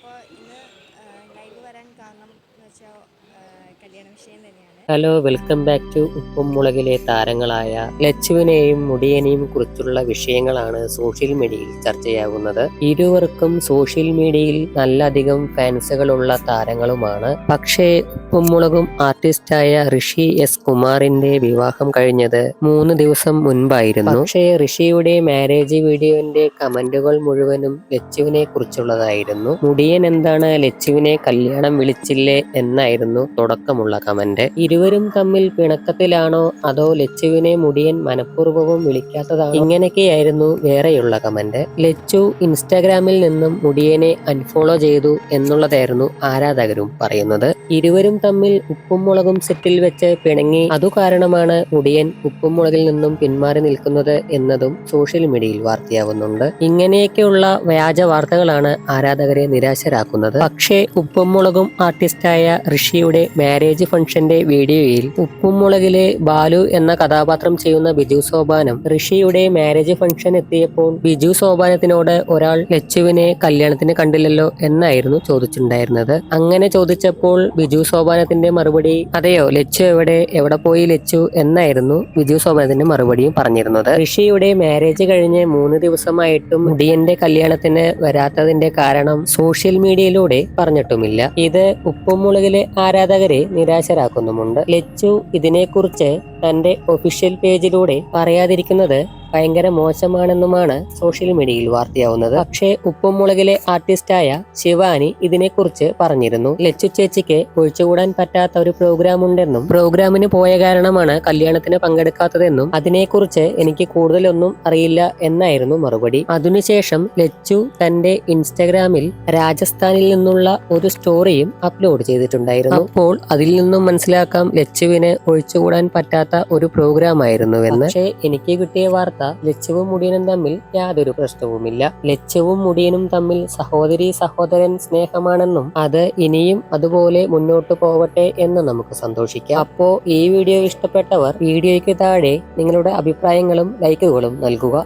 അപ്പോൾ ഇന്ന് ലൈവ് വരാൻ കാരണം എന്ന് വെച്ചാൽ കല്യാണ വിഷയം തന്നെയാണ്. ഹലോ, വെൽക്കം ബാക്ക് ടു ഉപ്പും മുളകിലെ താരങ്ങളായ ലച്ചുവിനെയും മുടിയനെയും കുറിച്ചുള്ള വിഷയങ്ങളാണ് സോഷ്യൽ മീഡിയയിൽ ചർച്ചയാകുന്നത്. ഇരുവർക്കും സോഷ്യൽ മീഡിയയിൽ നല്ലധികം ഫാൻസുകളുള്ള താരങ്ങളുമാണ്. പക്ഷേ ഉപ്പും മുളകും ആർട്ടിസ്റ്റായ ഋഷി എസ് കുമാറിന്റെ വിവാഹം കഴിഞ്ഞത് 3 ദിവസം മുൻപായിരുന്നു. പക്ഷേ ഋഷിയുടെ മാരേജ് വീഡിയോന്റെ കമന്റുകൾ മുഴുവനും ലച്ചുവിനെ കുറിച്ചുള്ളതായിരുന്നു. മുടിയൻ എന്താണ് ലച്ചുവിനെ കല്യാണം വിളിച്ചില്ലേ എന്നായിരുന്നു തുടക്കമുള്ള കമന്റ്. ഇരുവരും തമ്മിൽ പിണക്കത്തിലാണോ അതോ ലച്ചുവിനെ മുടിയൻ മനഃപൂർവ്വവും വിളിക്കാത്തതാണോ, ഇങ്ങനെയൊക്കെയായിരുന്നു വേറെയുള്ള കമന്റ്. ലച്ചു ഇൻസ്റ്റാഗ്രാമിൽ നിന്നും മുടിയനെ അൺഫോളോ ചെയ്തു എന്നുള്ളതായിരുന്നു ആരാധകരും പറയുന്നത്. ഇരുവരും തമ്മിൽ ഉപ്പും മുളകും സെറ്റിൽ വെച്ച് പിണങ്ങി, അതു കാരണമാണ് മുടിയൻ ഉപ്പും മുളകിൽ നിന്നും പിന്മാറി നിൽക്കുന്നത് എന്നതും സോഷ്യൽ മീഡിയയിൽ വാർത്തയാവുന്നുണ്ട്. ഇങ്ങനെയൊക്കെയുള്ള വ്യാജ വാർത്തകളാണ് ആരാധകരെ നിരാശരാക്കുന്നത്. പക്ഷേ ഉപ്പും മുളകും ആർട്ടിസ്റ്റായ ഋഷിയുടെ മാരേജ് ഫംഗ്ഷന്റെ വീഡിയോയിൽ ഉപ്പും മുളകിലെ ബാലു എന്ന കഥാപാത്രം ചെയ്യുന്ന ബിജു സോപാനം ഋഷിയുടെ മാരേജ് ഫംഗ്ഷൻ എത്തിയപ്പോൾ ബിജു സോപാനത്തിനോട് ഒരാൾ ലച്ചുവിനെ കല്യാണത്തിന് കണ്ടില്ലല്ലോ എന്നായിരുന്നു ചോദിച്ചിട്ടുണ്ടായിരുന്നത്. അങ്ങനെ ചോദിച്ചപ്പോൾ ബിജു സോപാനത്തിന്റെ മറുപടി, അതെയോ, ലച്ചു എവിടെ പോയി ലച്ചു എന്നായിരുന്നു ബിജു സോപാനത്തിന്റെ മറുപടിയും പറഞ്ഞിരുന്നത്. ഋഷിയുടെ മാരേജ് കഴിഞ്ഞ് 3 ദിവസമായിട്ടും മുടിയന്റെ കല്യാണത്തിന് വരാത്തതിന്റെ കാരണം സോഷ്യൽ മീഡിയയിലൂടെ പറഞ്ഞിട്ടുമില്ല. ഇത് ഉപ്പും മുളകിലെ ആരാധകരെ നിരാശരാക്കുന്നുമുണ്ട്. ലച്ചു ഇതിനെക്കുറിച്ച് തന്റെ ഒഫീഷ്യൽ പേജിലൂടെ പറയാതിരിക്കുന്നത് ഭയങ്കര മോശമാണെന്നുമാണ് സോഷ്യൽ മീഡിയയിൽ വാർത്തയാവുന്നത്. പക്ഷേ ഉപ്പും മുളകിലെ ആർട്ടിസ്റ്റായ ശിവാനി ഇതിനെക്കുറിച്ച് പറഞ്ഞിരുന്നു. ലച്ചു ചേച്ചിക്ക് ഒഴിച്ചുകൂടാൻ പറ്റാത്ത ഒരു പ്രോഗ്രാം ഉണ്ടെന്നും പ്രോഗ്രാമിന് പോയ കാരണമാണ് കല്യാണത്തിന് പങ്കെടുക്കാത്തതെന്നും അതിനെക്കുറിച്ച് എനിക്ക് കൂടുതലൊന്നും അറിയില്ല എന്നായിരുന്നു മറുപടി. അതിനുശേഷം ലച്ചു തന്റെ ഇൻസ്റ്റഗ്രാമിൽ രാജസ്ഥാനിൽ നിന്നുള്ള ഒരു സ്റ്റോറിയും അപ്ലോഡ് ചെയ്തിട്ടുണ്ടായിരുന്നു. അപ്പോൾ അതിൽ നിന്നും മനസ്സിലാക്കാം ലച്ചുവിന് ഒഴിച്ചുകൂടാൻ പറ്റാത്ത ഒരു പ്രോഗ്രാം ആയിരുന്നുവെന്ന്. പക്ഷേ എനിക്ക് കിട്ടിയ വാർത്ത ലച്ചുവും മുടിയനും തമ്മിൽ യാതൊരു പ്രശ്നവുമില്ല. ലച്ചുവും മുടിയനും തമ്മിൽ സഹോദരി സഹോദരൻ സ്നേഹമാണെന്നും അത് ഇനിയും അതുപോലെ മുന്നോട്ട് പോവട്ടെ എന്ന് നമുക്ക് സന്തോഷിക്കാം. അപ്പോ ഈ വീഡിയോ ഇഷ്ടപ്പെട്ടവർ വീഡിയോയ്ക്ക് താഴെ നിങ്ങളുടെ അഭിപ്രായങ്ങളും ലൈക്കുകളും നൽകുക.